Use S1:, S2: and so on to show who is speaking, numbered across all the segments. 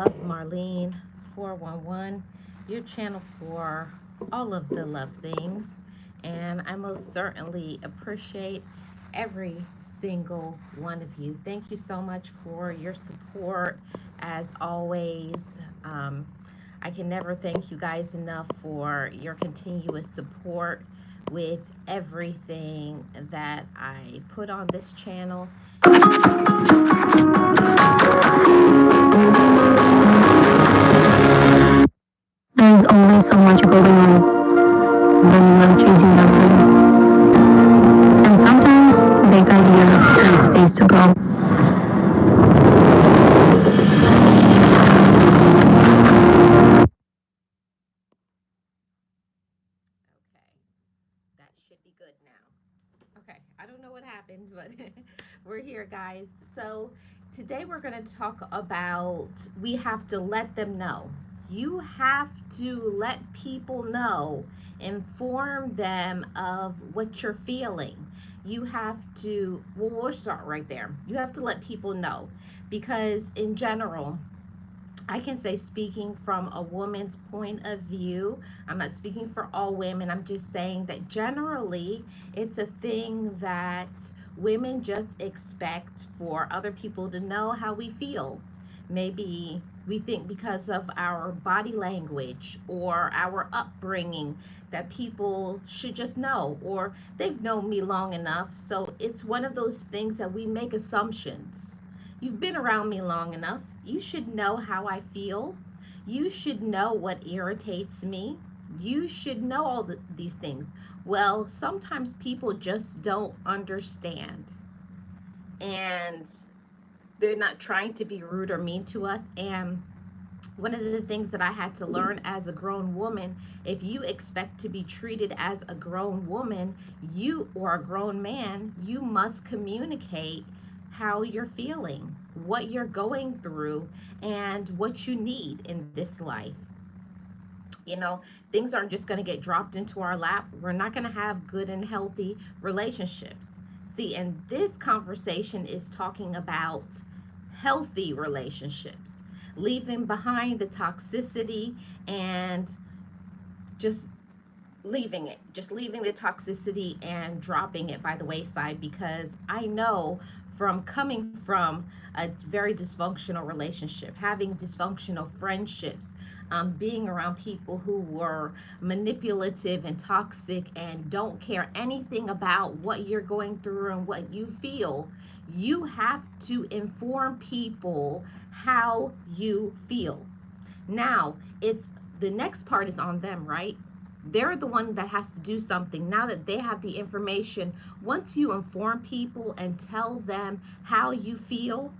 S1: Love Marlene 411, your channel for all of the love things. And I most certainly appreciate every single one of you. Thank you so much for your support as always. Um, I can never thank you guys enough for your continuous support with everything that I put on this channel.
S2: There's always so much going on when you're chasing that dream. And sometimes big ideas need space to grow.
S1: Okay, that should be good now. Okay, I don't know what happened, but we're here, guys. So today we're going to talk about we have to let them know. You have to let people know, inform them of what you're feeling. You have to, well, we'll start right there. You have to let people know because, in general, I can say, speaking from a woman's point of view, I'm not speaking for all women. I'm just saying that generally it's a thing that women just expect for other people to know how we feel. Maybe we think because of our body language or our upbringing that people should just know, or they've known me long enough. So it's one of those things that we make assumptions. You've been around me long enough. You should know how I feel. You should know what irritates me. You should know all these things. Well, sometimes people just don't understand. And they're not trying to be rude or mean to us. And one of the things that I had to learn as a grown woman, if you expect to be treated as a grown woman, you or a grown man, you must communicate how you're feeling, what you're going through, and what you need in this life. You know, things aren't just going to get dropped into our lap. We're not going to have good and healthy relationships. See, and this conversation is talking about healthy relationships, leaving behind the toxicity and just just leaving the toxicity and dropping it by the wayside, because I know from coming from a very dysfunctional relationship, having dysfunctional friendships, being around people who were manipulative and toxic and don't care anything about what you're going through and what you feel, you have to inform people how you feel. Now, it's the next part is on them, right? They're the one that has to do something now that they have the information. Once you inform people and tell them how you feel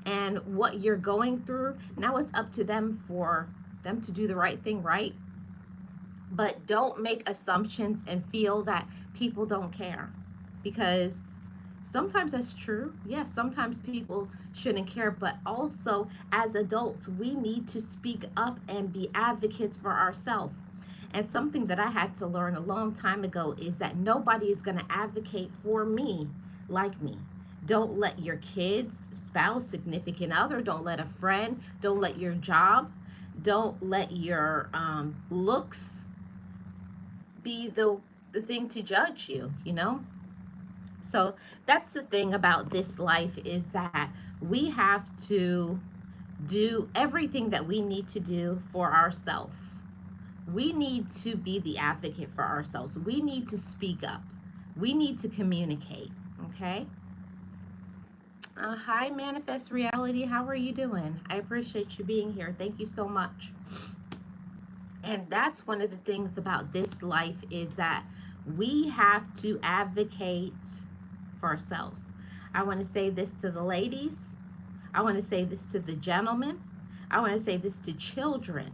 S1: and what you're going through, now it's up to them for them to do the right thing, right? But don't make assumptions and feel that people don't care, because sometimes that's true. Yes, sometimes people shouldn't care, but also as adults, we need to speak up and be advocates for ourselves. And something that I had to learn a long time ago is that nobody is going to advocate for me like me. Don't let your kids, spouse, significant other, don't let a friend, don't let your job, don't let your looks be the thing to judge you, you know? So that's the thing about this life, is that we have to do everything that we need to do for ourselves. We need to be the advocate for ourselves. We need to speak up. We need to communicate. Okay. Hi, Manifest Reality. How are you doing? I appreciate you being here. Thank you so much. And that's one of the things about this life, is that we have to advocate for ourselves. I want to say this to the ladies. I want to say this to the gentlemen. I want to say this to children.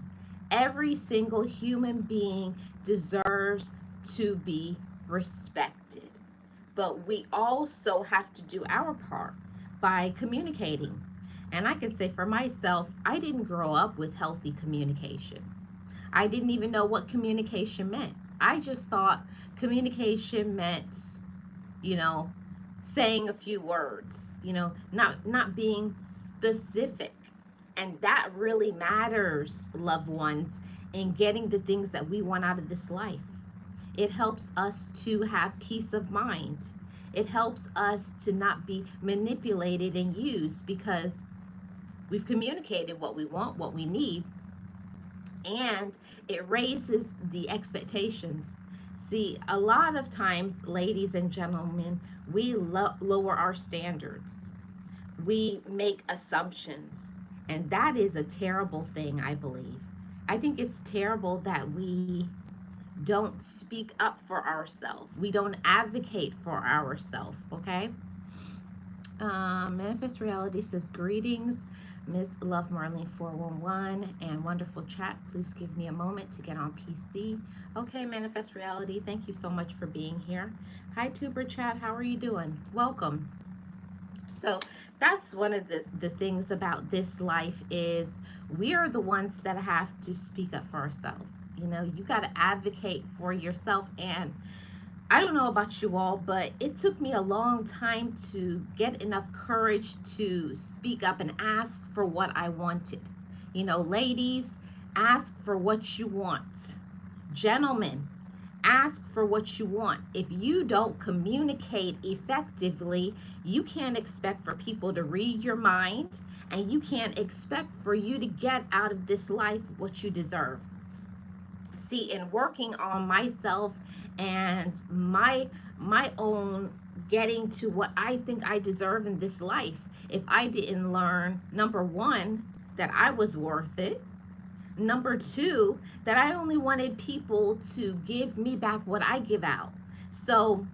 S1: Every single human being deserves to be respected. But we also have to do our part by communicating. And I can say for myself, I didn't grow up with healthy communication. I didn't even know what communication meant. I just thought communication meant, you know, saying a few words, not being specific. And that really matters, loved ones, in getting the things that we want out of this life. It helps us to have peace of mind. It helps us to not be manipulated and used because we've communicated what we want, what we need, and it raises the expectations. See, a lot of times, ladies and gentlemen, we lower our standards. We make assumptions, and that is a terrible thing, I believe. I think it's terrible that we don't speak up for ourselves. We don't advocate for ourselves, okay? Manifest Reality says, greetings, Miss Love Marlene 411, and wonderful chat. Please give me a moment to get on PC. Okay, Manifest Reality, thank you so much for being here. Hi, Tuber Chat, how are you doing? Welcome. So that's one of the things about this life is we are the ones that have to speak up for ourselves. You know, you got to advocate for yourself. And I don't know about you all, but it took me a long time to get enough courage to speak up and ask for what I wanted. You know, ladies, ask for what you want. Gentlemen, ask for what you want. If you don't communicate effectively, you can't expect for people to read your mind, and you can't expect for you to get out of this life what you deserve. See, in working on myself and my own getting to what I think I deserve in this life, if I didn't learn, number one, that I was worth it, number two, that I only wanted people to give me back what I give out. So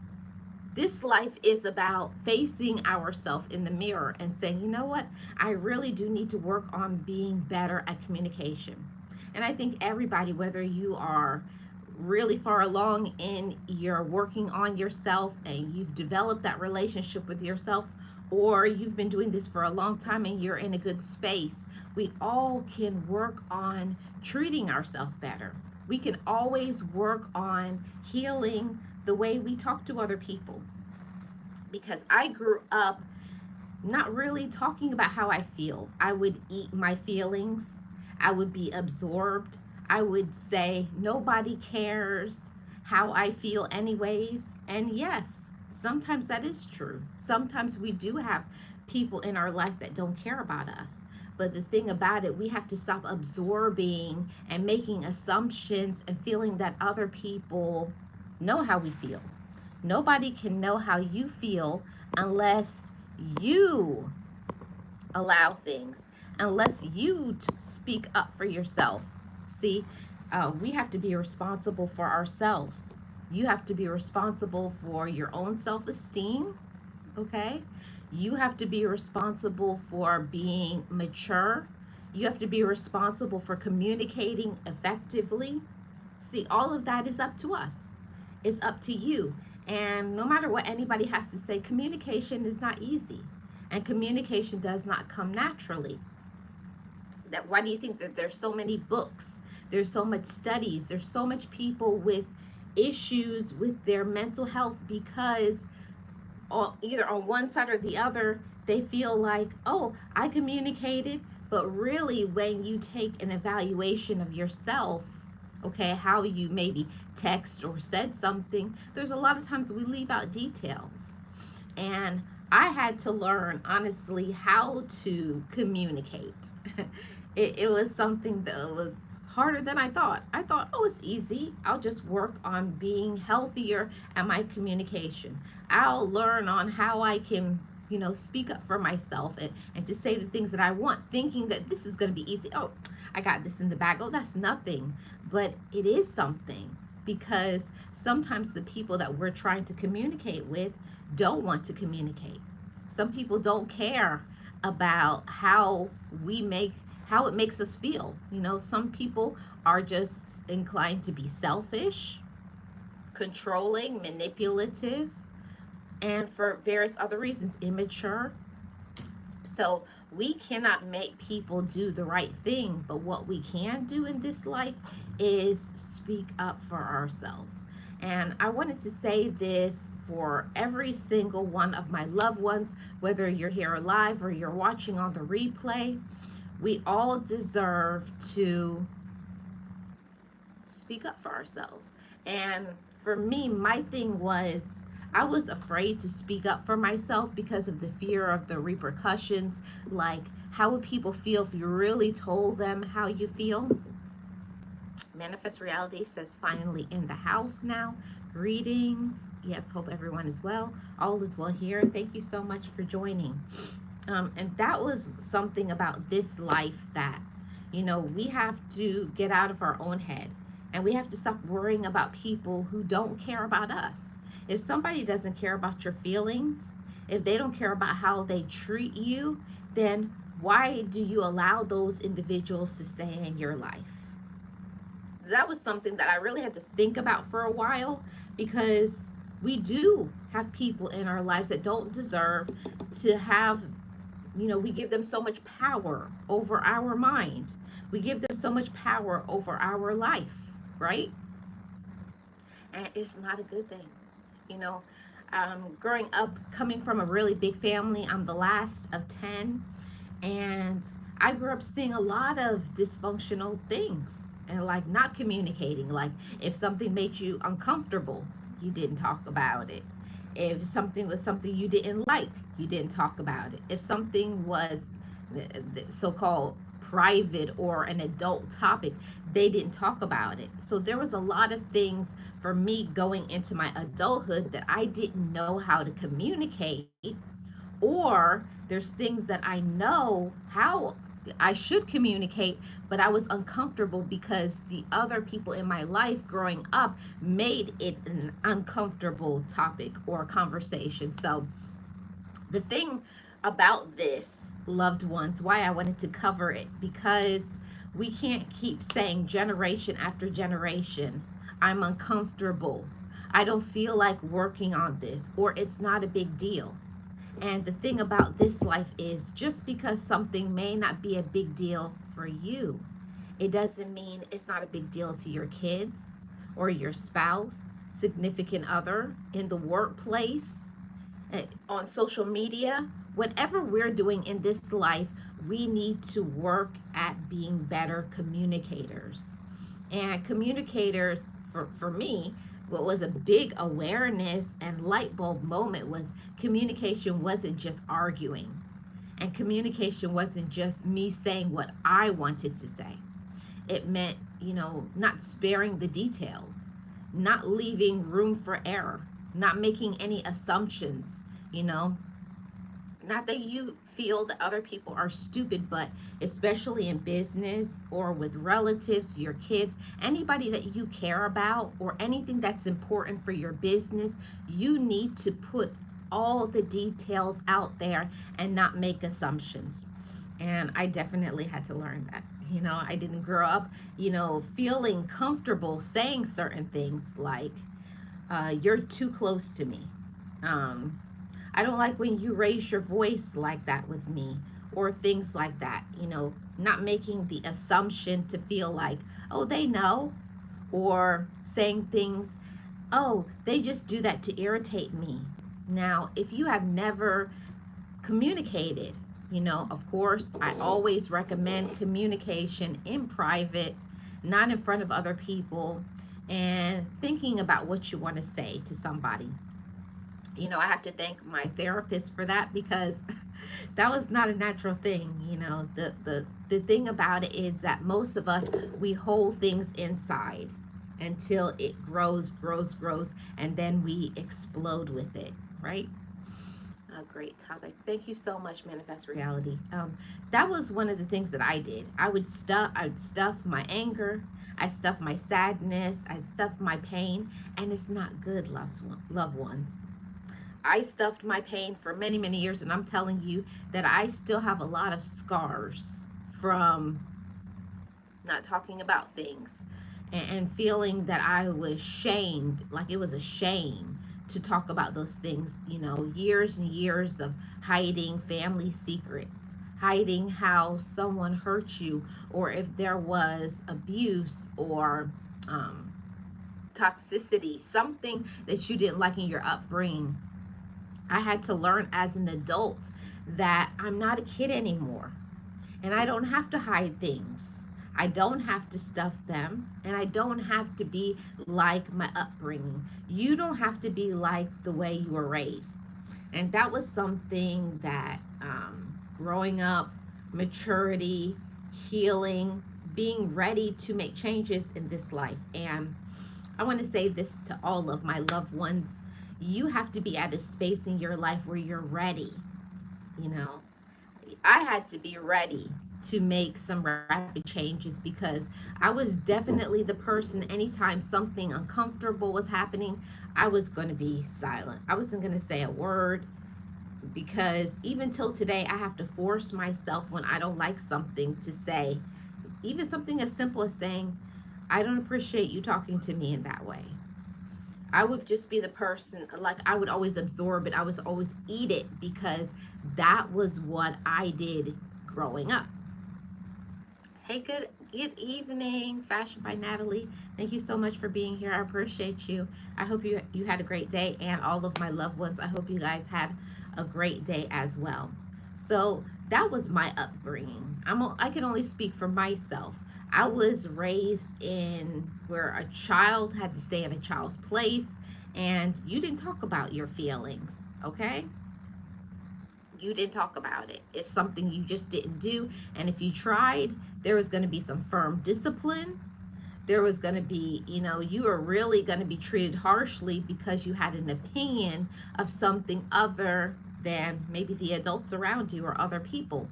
S1: this life is about facing ourselves in the mirror and saying, you know what, I really do need to work on being better at communication. And I think everybody, whether you are really far along in your working on yourself and you've developed that relationship with yourself, or you've been doing this for a long time and you're in a good space, we all can work on treating ourselves better. We can always work on healing the way we talk to other people. Because I grew up not really talking about how I feel. I would eat my feelings, I would be absorbed. I would say, nobody cares how I feel, anyways. And yes, sometimes that is true. Sometimes we do have people in our life that don't care about us. But the thing about it, we have to stop absorbing and making assumptions and feeling that other people know how we feel. Nobody can know how you feel unless you allow things, unless you speak up for yourself. See, we have to be responsible for ourselves. You have to be responsible for your own self esteem, okay? You have to be responsible for being mature. You have to be responsible for communicating effectively. See, all of that is up to us. It's up to you. And no matter what anybody has to say, communication is not easy. And communication does not come naturally. That why do you think that there's so many books? There's so much studies. There's so much people with issues with their mental health because either on one side or the other, they feel like, oh, I communicated, but really, when you take an evaluation of yourself, okay, how you maybe text or said something, there's a lot of times we leave out details. And I had to learn, honestly, how to communicate. It was something that was harder than I thought. I thought, oh, it's easy. I'll just work on being healthier at my communication. I'll learn on how I can, speak up for myself and to say the things that I want, thinking that this is going to be easy. Oh, I got this in the bag. Oh, that's nothing. But it is something, because sometimes the people that we're trying to communicate with don't want to communicate. Some people don't care about how it makes us feel. Some people are just inclined to be selfish, controlling, manipulative, and for various other reasons, immature. So we cannot make people do the right thing, but what we can do in this life is speak up for ourselves. And I wanted to say this for every single one of my loved ones, whether you're here live or you're watching on the replay. We all deserve to speak up for ourselves. And for me, my thing was I was afraid to speak up for myself because of the fear of the repercussions. Like, how would people feel if you really told them how you feel? Manifest Reality says, finally in the house now. Greetings. Yes, hope everyone is well. All is well here. Thank you so much for joining. And that was something about this life that, we have to get out of our own head, and we have to stop worrying about people who don't care about us. If somebody doesn't care about your feelings, if they don't care about how they treat you, then why do you allow those individuals to stay in your life? That was something that I really had to think about for a while, because we do have people in our lives that don't deserve to have, we give them so much power over our mind. We give them so much power over our life, right? And it's not a good thing. You know, Growing up, coming from a really big family, I'm the last of 10. And I grew up seeing a lot of dysfunctional things and like not communicating. Like, if something made you uncomfortable, you didn't talk about it. If something was something you didn't like, you didn't talk about it. If something was so called private or an adult topic, they didn't talk about it. So there was a lot of things for me going into my adulthood that I didn't know how to communicate, or there's things that I know how I should communicate, but I was uncomfortable because the other people in my life growing up made it an uncomfortable topic or conversation. So, the thing about this, loved ones, why I wanted to cover it, because we can't keep saying generation after generation, I'm uncomfortable. I don't feel like working on this, or it's not a big deal. And the thing about this life is, just because something may not be a big deal for you, it doesn't mean it's not a big deal to your kids or your spouse, significant other, in the workplace, on social media. Whatever we're doing in this life, we need to work at being better communicators. And communicators, for me, what was a big awareness and light bulb moment was communication wasn't just arguing. And communication wasn't just me saying what I wanted to say. It meant, not sparing the details, not leaving room for error, not making any assumptions, you know, not that you feel that other people are stupid, but especially in business or with relatives, your kids, anybody that you care about, or anything that's important for your business, you need to put all the details out there and not make assumptions. And I definitely had to learn that. I didn't grow up, feeling comfortable saying certain things like, you're too close to me. Um, I don't like when you raise your voice like that with me, or things like that. Not making the assumption to feel like, oh, they know, or saying things, oh, they just do that to irritate me. Now, if you have never communicated, of course, I always recommend communication in private, not in front of other people, and thinking about what you want to say to somebody. I have to thank my therapist for that, because that was not a natural thing. The thing about it is that most of us, we hold things inside until it grows, and then we explode with it, right? A great topic. Thank you so much, Manifest Reality. That was one of the things that I did. I would stuff my anger, I stuff my sadness, I stuff my pain, and it's not good, loved ones. I stuffed my pain for many, many years, and I'm telling you that I still have a lot of scars from not talking about things, and feeling that I was shamed, like it was a shame to talk about those things, years and years of hiding family secrets, hiding how someone hurt you, or if there was abuse or um, toxicity, something that you didn't like in your upbringing. I had to learn as an adult that I'm not a kid anymore. And I don't have to hide things. I don't have to stuff them, and I don't have to be like my upbringing. You don't have to be like the way you were raised. And that was something that growing up, maturity, healing, being ready to make changes in this life. And I want to say this to all of my loved ones. You have to be at a space in your life where you're ready. You know, I had to be ready to make some rapid changes because I was definitely the person, anytime something uncomfortable was happening, I was going to be silent. I wasn't going to say a word because even till today, I have to force myself when I don't like something to say, even something as simple as saying, I don't appreciate you talking to me in that way. I would just be the person, like, I would always absorb it. I was always eat it because that was what I did growing up. Hey, good evening, Fashion by Natalie. Thank you so much for being here. I appreciate you. I hope you had a great day, and all of my loved ones. I hope you guys had a great day as well. So that was my upbringing. I can only speak for myself. I was raised in where a child had to stay in a child's place, and you didn't talk about your feelings. Okay, you didn't talk about it. It's something you just didn't do. And if you tried, there was going to be some firm discipline. There was going to be, you were really going to be treated harshly because you had an opinion of something other than maybe the adults around you or other people.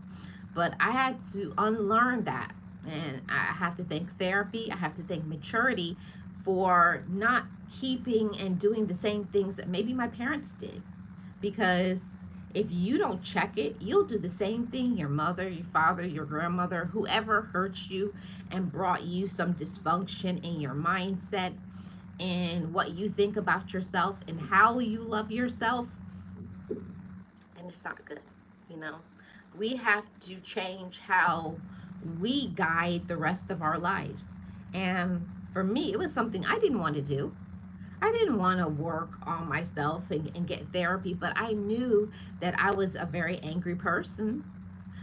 S1: But I had to unlearn that. And I have to thank therapy, I have to thank maturity for not keeping and doing the same things that maybe my parents did, because if you don't check it, you'll do the same thing your mother, your father, your grandmother, whoever hurt you and brought you some dysfunction in your mindset and what you think about yourself and how you love yourself. And it's not good, you know. We have to change how we guide the rest of our lives. And for me, it was something I didn't want to do. I didn't want to work on myself and get therapy, but I knew that I was a very angry person.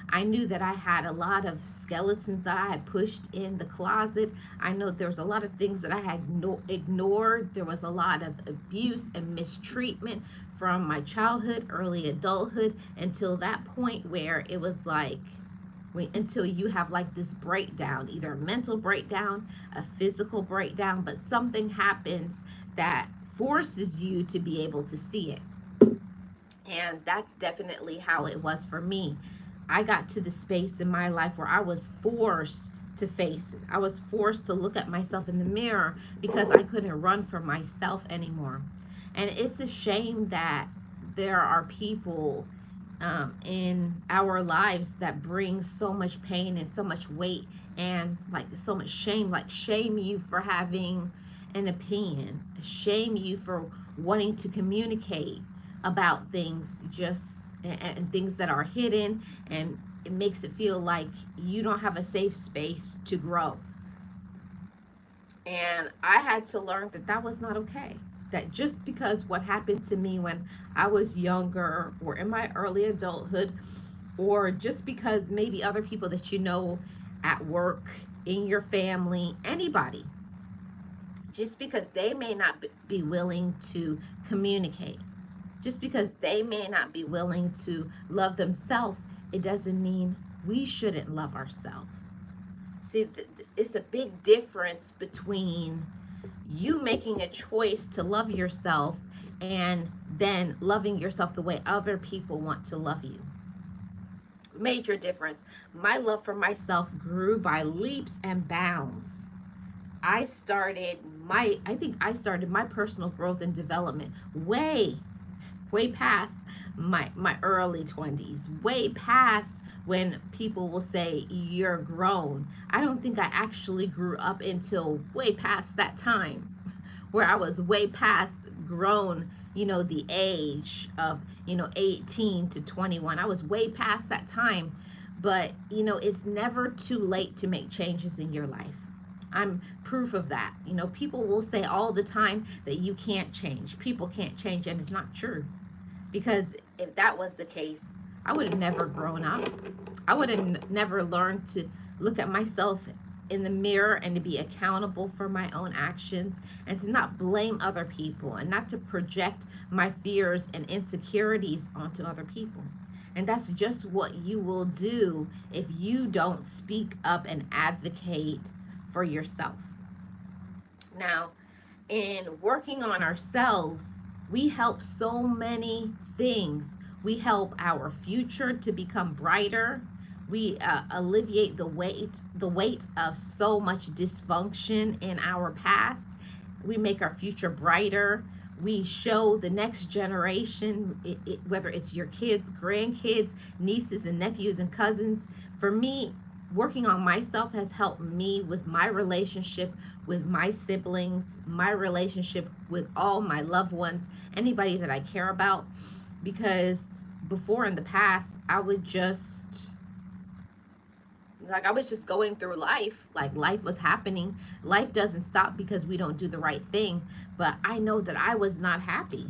S1: I knew that I had a lot of skeletons that I had pushed in the closet. I know there was a lot of things that I had ignored. There was a lot of abuse and mistreatment from my childhood, early adulthood, until that point where it was like, until you have like this breakdown, either a mental breakdown, a physical breakdown, but something happens that forces you to be able to see it. And that's definitely how it was for me. I got to the space in my life where I was forced to face it. I was forced to look at myself in the mirror because I couldn't run for myself anymore. And it's a shame that there are people in our lives that bring so much pain and so much weight and like so much shame, like shame you for having an opinion, shame you for wanting to communicate about things, just and things that are hidden, and it makes it feel like you don't have a safe space to grow. And I had to learn that that was not okay. That just because what happened to me when I was younger or in my early adulthood, or just because maybe other people that you know at work, in your family, anybody, just because they may not be willing to communicate, just because they may not be willing to love themselves, it doesn't mean we shouldn't love ourselves. See, it's a big difference between you making a choice to love yourself and then loving yourself the way other people want to love you. Major difference. My love for myself grew by leaps and bounds. I think I started my personal growth and development way past my early 20s, way past when people will say you're grown. I don't think I actually grew up until way past that time, where I was way past grown, the age of, 18 to 21. I was way past that time. But, it's never too late to make changes in your life. I'm proof of that. People will say all the time that you can't change. People can't change, and it's not true. Because if that was the case, I would have never grown up. I would have never learned to look at myself in the mirror and to be accountable for my own actions and to not blame other people and not to project my fears and insecurities onto other people. And that's just what you will do if you don't speak up and advocate for yourself. Now, in working on ourselves, we help so many things. We help our future to become brighter. We alleviate the weight of so much dysfunction in our past. We make our future brighter. We show the next generation, whether it's your kids, grandkids, nieces and nephews and cousins. For me, working on myself has helped me with my relationship with my siblings, my relationship with all my loved ones, anybody that I care about. Because before in the past, I was just going through life, like life was happening. Life doesn't stop because we don't do the right thing. But I know that I was not happy.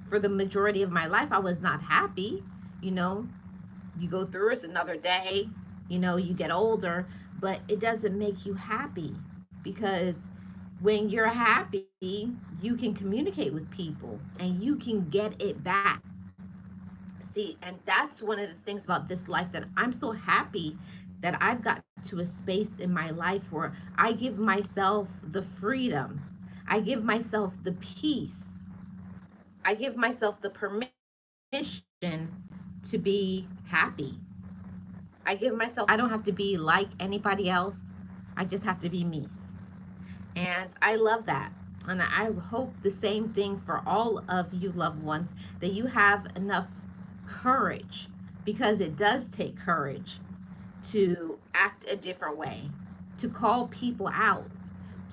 S1: For the majority of my life, I was not happy. You know, you go through it's another day, you get older, but it doesn't make you happy because when you're happy, you can communicate with people and you can get it back. See, and that's one of the things about this life that I'm so happy that I've gotten to a space in my life where I give myself the freedom, I give myself the peace, I give myself the permission to be happy. I give myself, I don't have to be like anybody else. I just have to be me. And I love that. And I hope the same thing for all of you loved ones, that you have enough courage, because it does take courage to act a different way, to call people out,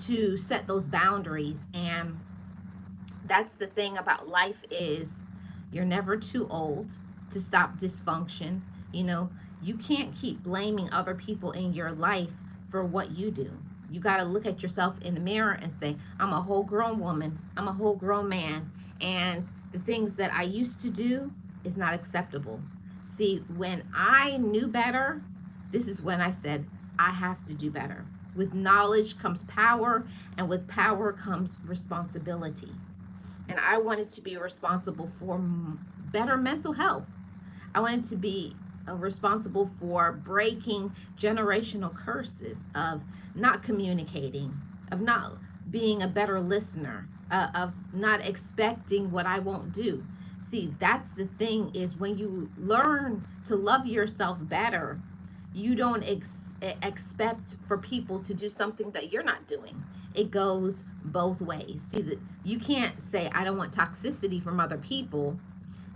S1: to set those boundaries. And that's the thing about life is you're never too old to stop dysfunction. You know, you can't keep blaming other people in your life for what you do. You got to look at yourself in the mirror and say, I'm a whole grown woman, I'm a whole grown man, and the things that I used to do is not acceptable. See, when I knew better, this is when I said, I have to do better. With knowledge comes power, and with power comes responsibility. And I wanted to be responsible for better mental health. I wanted to be responsible for breaking generational curses of not communicating, of not being a better listener, of not expecting what I won't do. See, that's the thing is when you learn to love yourself better, you don't expect for people to do something that you're not doing. It goes both ways. See, that you can't say I don't want toxicity from other people,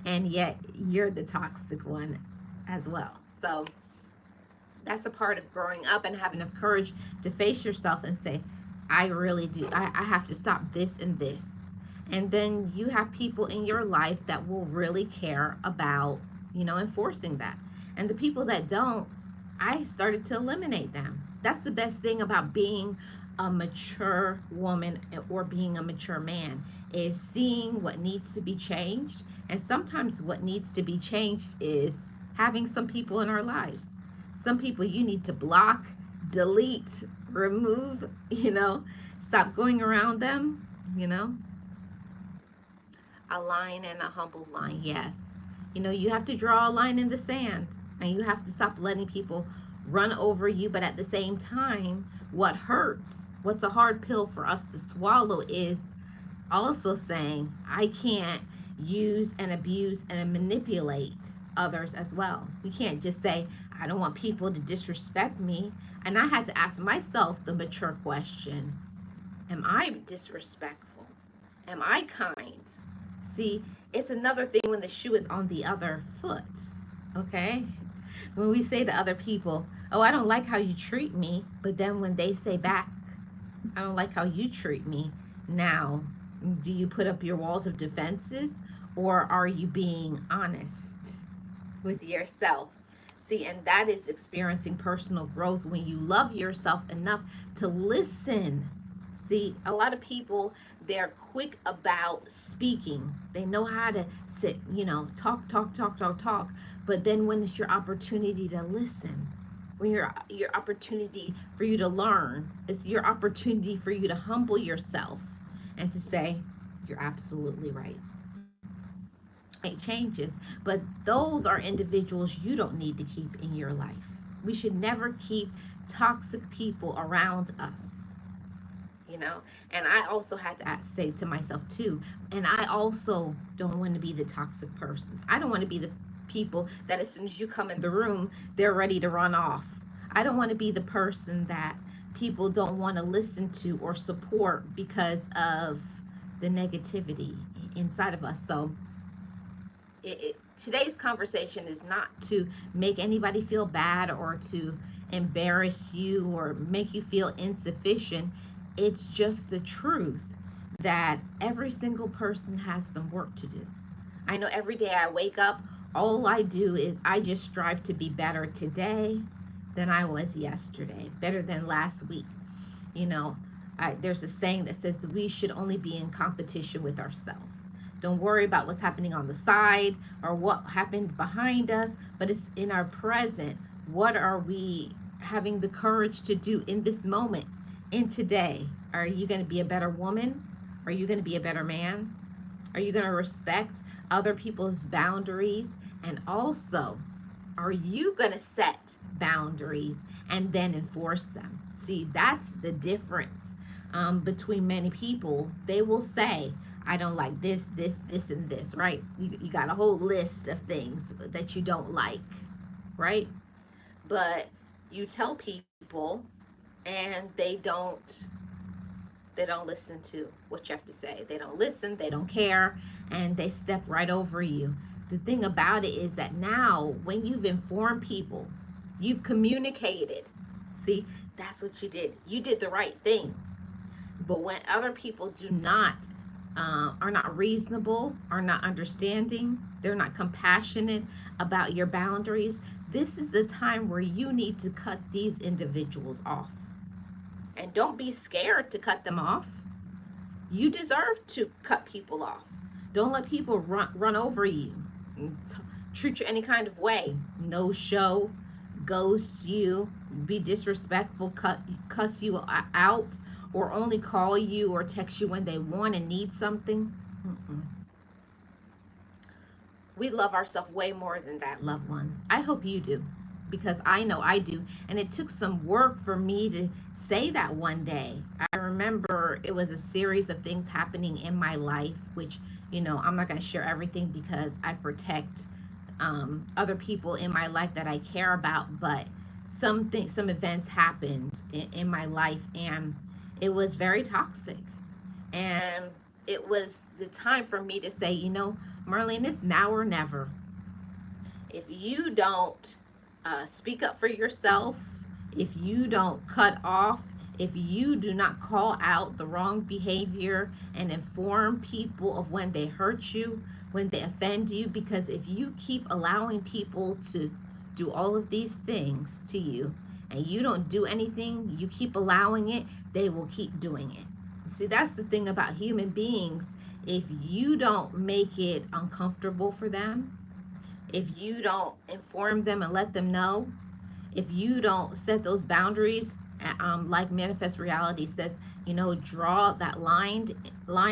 S1: and yet you're the toxic one as well. So that's a part of growing up and having enough courage to face yourself and say, I really do. I have to stop this and this. And then you have people in your life that will really care about, enforcing that. And the people that don't, I started to eliminate them. That's the best thing about being a mature woman or being a mature man, is seeing what needs to be changed. And sometimes what needs to be changed is having some people in our lives. Some people you need to block, delete, remove, stop going around them, you know. A line and a humble line, yes. You have to draw a line in the sand, and you have to stop letting people run over you. But at the same time, what hurts, what's a hard pill for us to swallow, is also saying, I can't use and abuse and manipulate others as well. We can't just say, I don't want people to disrespect me. And I had to ask myself the mature question, am I disrespectful? Am I kind? See, it's another thing when the shoe is on the other foot. Okay? When we say to other people, oh, I don't like how you treat me, but then when they say back, I don't like how you treat me, now, do you put up your walls of defenses, or are you being honest with yourself? See, and that is experiencing personal growth when you love yourself enough to listen. See, a lot of people, they're quick about speaking. They know how to sit, talk, talk, talk, talk, talk. But then when it's your opportunity to listen, when your opportunity for you to learn, it's your opportunity for you to humble yourself and to say, you're absolutely right. Make changes. But those are individuals you don't need to keep in your life. We should never keep toxic people around us, you know. And I also had to say to myself too, and I also don't want to be the toxic person. I don't want to be the people that as soon as you come in the room, they're ready to run off. I don't want to be the person that people don't want to listen to or support because of the negativity inside of us. So today's conversation is not to make anybody feel bad or to embarrass you or make you feel insufficient. It's just the truth that every single person has some work to do. I know every day I wake up, all I do is I just strive to be better today than I was yesterday, better than last week. You know, there's a saying that says we should only be in competition with ourselves. Don't worry about what's happening on the side or what happened behind us, but it's in our present. What are we having the courage to do in this moment, in today? Are you going to be a better woman? Are you going to be a better man? Are you going to respect other people's boundaries? And also, are you going to set boundaries and then enforce them? See, that's the difference between many people. They will say, I don't like this, and this, right? You got a whole list of things that you don't like, right? But you tell people and they don't listen to what you have to say. They don't listen, they don't care, and they step right over you. The thing about it is that now, when you've informed people, you've communicated. See, that's what you did. You did the right thing. But when other people do not, are not reasonable, are not understanding, they're not compassionate about your boundaries, this is the time where you need to cut these individuals off. And don't be scared to cut them off. You deserve to cut people off. Don't let people run over you, treat you any kind of way. No show, ghost you, be disrespectful, cuss you out, or only call you or text you when they want and need something. Mm-mm. We love ourselves way more than that, loved ones. I hope you do, because I know I do. And it took some work for me to say that one day. I remember it was a series of things happening in my life, which, I'm not going to share everything because I protect other people in my life that I care about. But some events happened in my life, and it was very toxic. And it was the time for me to say, Marlene, it's now or never. If you don't speak up for yourself, if you don't cut off, if you do not call out the wrong behavior and inform people of when they hurt you, when they offend you, because if you keep allowing people to do all of these things to you and you don't do anything, you keep allowing it, they will keep doing it. See, that's the thing about human beings. If you don't make it uncomfortable for them, if you don't inform them and let them know, if you don't set those boundaries, like Manifest Reality says, draw that line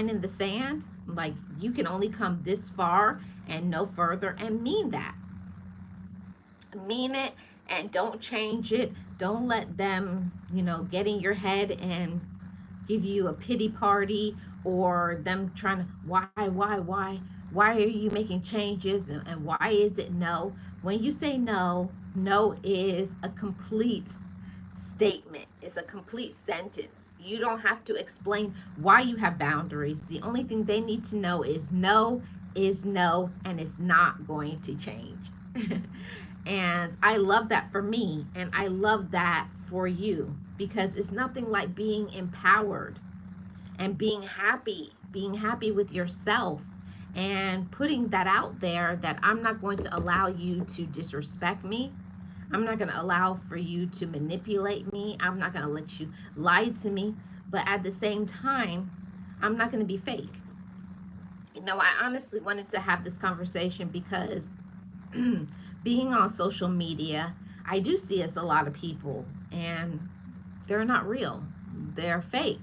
S1: in the sand. Like, you can only come this far and no further, and mean it, and don't change it. Don't let them, get in your head and give you a pity party, or them trying to, why are you making changes, and why is it no? When you say no, no is a complete statement. It's a complete sentence. You don't have to explain why you have boundaries. The only thing they need to know is no, and it's not going to change. And I love that for me, and I love that for you, because it's nothing like being empowered and being happy with yourself, and putting that out there that I'm not going to allow you to disrespect me. I'm not going to allow for you to manipulate me. I'm not going to let you lie to me. But at the same time, I'm not going to be fake. I honestly wanted to have this conversation because being on social media, I do see as a lot of people, and they're not real. They're fake.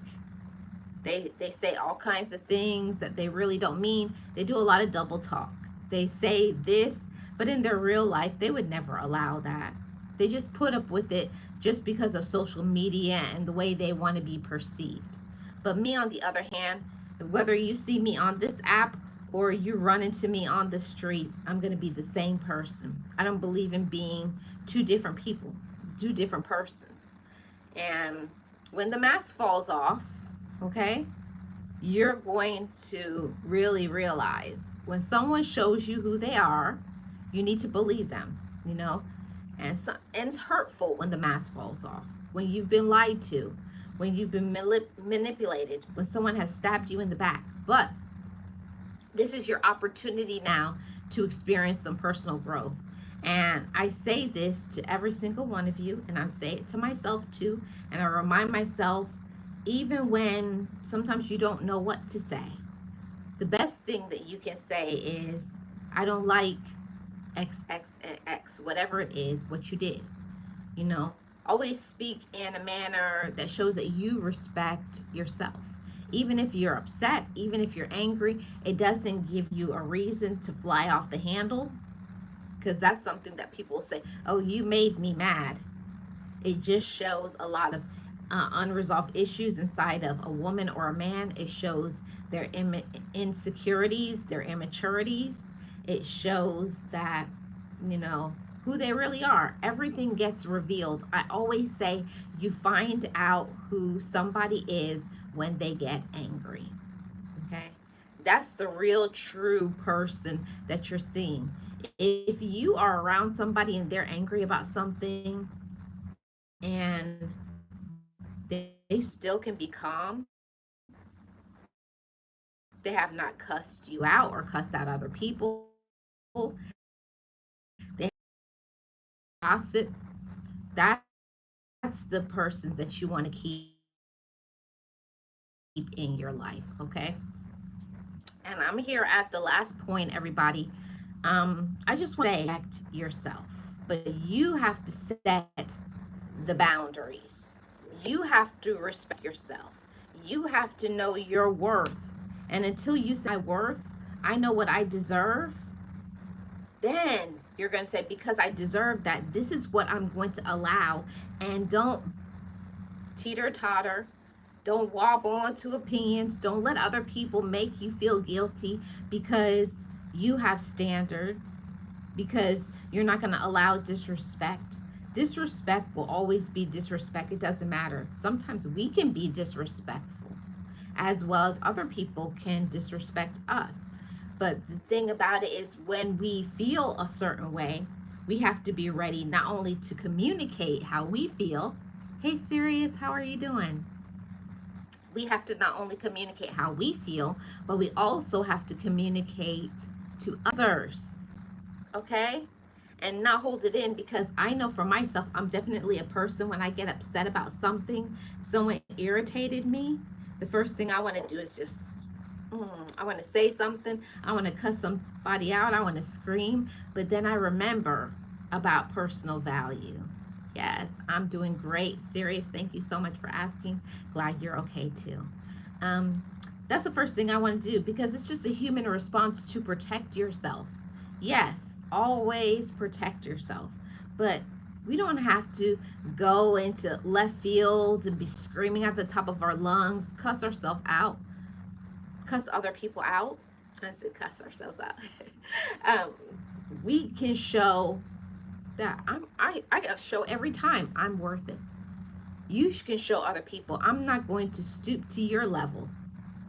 S1: They say all kinds of things that they really don't mean. They do a lot of double talk. They say this, but in their real life, they would never allow that. They just put up with it just because of social media and the way they want to be perceived. But me, on the other hand, whether you see me on this app or you run into me on the streets, I'm going to be the same person. I don't believe in being two different people, two different persons. And when the mask falls off, okay, you're going to really realize when someone shows you who they are, you need to believe them, you know? And it's hurtful when the mask falls off, when you've been lied to, when you've been manipulated, when someone has stabbed you in the back. But this is your opportunity now to experience some personal growth. And I say this to every single one of you, and I say it to myself too. And I remind myself, even when sometimes you don't know what to say, the best thing that you can say is, I don't like X, X, X, whatever it is, what you did. You know, always speak in a manner that shows that you respect yourself. Even if you're upset, even if you're angry, it doesn't give you a reason to fly off the handle, because that's something that people say, oh, you made me mad. It just shows a lot of unresolved issues inside of a woman or a man. It shows their insecurities, their immaturities. It shows that, you know, who they really are. Everything gets revealed. I always say you find out who somebody is when they get angry. Okay? That's the real true person that you're seeing. If you are around somebody and they're angry about something and they still can be calm, they have not cussed you out or cussed out other people, they haven't gossiped, they haven't that's the persons that you want to keep in your life, okay? And I'm here at the last point, everybody. I just want to say respect yourself, but you have to set the boundaries. You have to respect yourself. You have to know your worth. And until you say, I know my worth, I know what I deserve, then you're going to say, because I deserve that, this is what I'm going to allow. And don't teeter totter. Don't wobble onto opinions. Don't let other people make you feel guilty because you have standards, because you're not going to allow disrespect. Disrespect will always be disrespect. It doesn't matter. Sometimes we can be disrespectful, as well as other people can disrespect us. But the thing about it is, when we feel a certain way, we have to be ready not only to communicate how we feel. Hey, Sirius, how are you doing? We have to not only communicate how we feel, but we also have to communicate to others, okay? And not hold it in, because I know for myself, I'm definitely a person when I get upset about something, someone irritated me, the first thing I want to do is just, I want to say something, I want to cuss somebody out, I want to scream, but then I remember about personal value. Yes, I'm doing great. Serious. Thank you so much for asking. Glad you're okay too. Um, that's the first thing I want to do, because it's just a human response to protect yourself. Yes, always protect yourself. But we don't have to go into left field and be screaming at the top of our lungs, cuss ourselves out, cuss other people out. I said cuss ourselves out. um, we can show that I gotta show every time I'm worth it. You can show other people I'm not going to stoop to your level.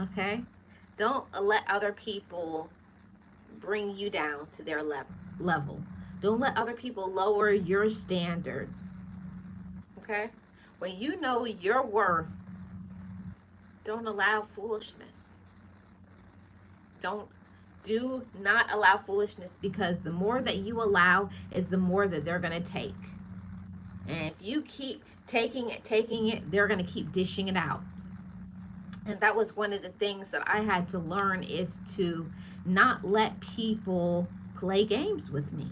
S1: Okay? Don't let other people bring you down to their level. Don't let other people lower your standards. Okay? When you know your worth, don't allow foolishness. Don't do not allow foolishness, because the more that you allow is the more that they're going to take. And if you keep taking it, they're going to keep dishing it out. And that was one of the things that I had to learn, is to not let people play games with me.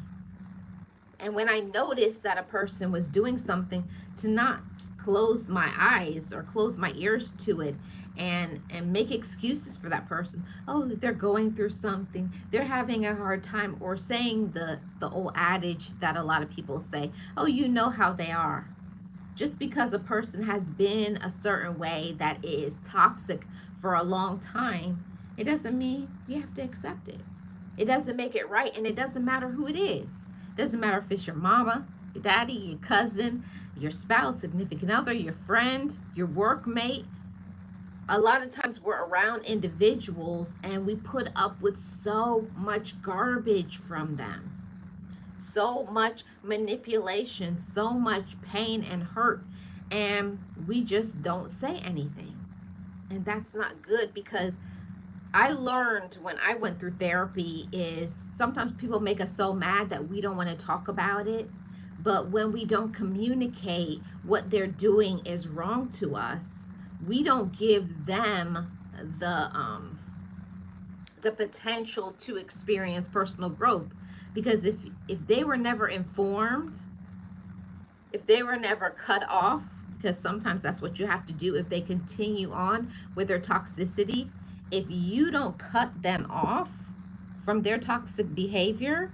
S1: And when I noticed that a person was doing something, to not close my eyes or close my ears to it and make excuses for that person. Oh, they're going through something. They're having a hard time, or saying the old adage that a lot of people say, "Oh, you know how they are." Just because a person has been a certain way that is toxic for a long time, it doesn't mean you have to accept it. It doesn't make it right, and it doesn't matter who it is. It doesn't matter if it's your mama, your daddy, your cousin, your spouse, significant other, your friend, your workmate. A lot of times we're around individuals and we put up with so much garbage from them, so much manipulation, so much pain and hurt, and we just don't say anything. And that's not good, because I learned when I went through therapy is sometimes people make us so mad that we don't want to talk about it. But when we don't communicate what they're doing is wrong to us, we don't give them the um, the potential to experience personal growth. Because if they were never informed, if they were never cut off, because sometimes that's what you have to do if they continue on with their toxicity. If you don't cut them off from their toxic behavior,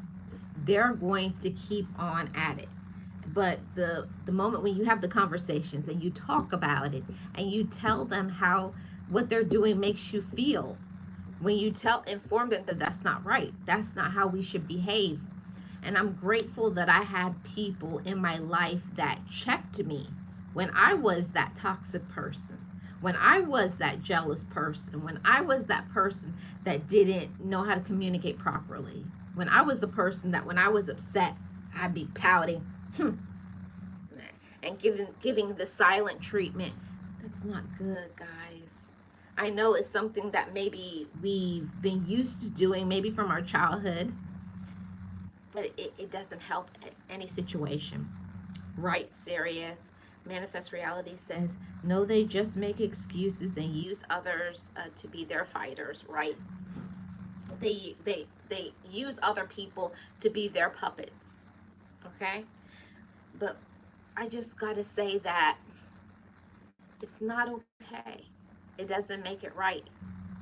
S1: they're going to keep on at it. But the moment when you have the conversations and you talk about it and you tell them how what they're doing makes you feel, when you inform them that that's not right, that's not how we should behave. And I'm grateful that I had people in my life that checked me when I was that toxic person, when I was that jealous person, when I was that person that didn't know how to communicate properly, when I was the person that when I was upset, I'd be pouting and giving the silent treatment. That's not good, guys. I know it's something that maybe we've been used to doing, maybe from our childhood, but it doesn't help any situation. Right, serious. Manifest Reality says, no, they just make excuses and use others to be their fighters, right? They use other people to be their puppets, okay? But I just got to say that it's not okay. It doesn't make it right.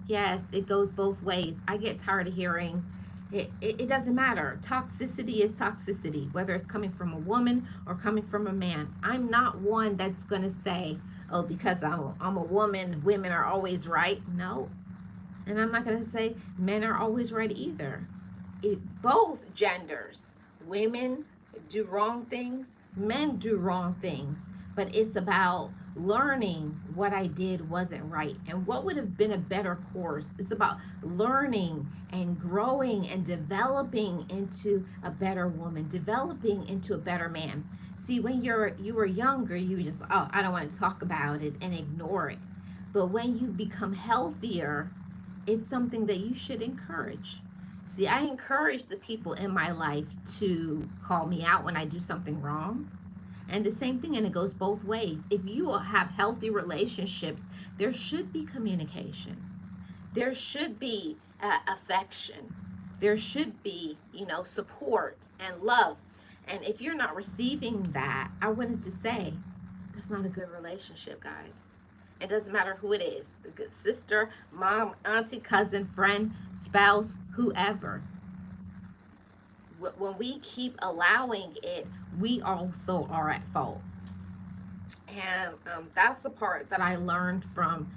S1: Yes, it goes both ways. I get tired of hearing it doesn't matter. Toxicity is toxicity, whether it's coming from a woman or coming from a man. I'm not one that's going to say, oh, because I'm a woman, women are always right. No. And I'm not going to say men are always right either. Both genders, women do wrong things, men do wrong things, but it's about learning what I did wasn't right and what would have been a better course. It's about learning and growing and developing into a better woman, developing into a better man. See, when you were younger, you just, oh, I don't want to talk about it and ignore it. But when you become healthier, it's something that you should encourage. See, I encourage the people in my life to call me out when I do something wrong. And the same thing, and it goes both ways. If you have healthy relationships, there should be communication. There should be affection. There should be, support and love. And if you're not receiving that, I wanted to say that's not a good relationship, guys. It doesn't matter who it is, a good sister, mom, auntie, cousin, friend, spouse, whoever. When we keep allowing it, we also are at fault. And that's the part that I learned from,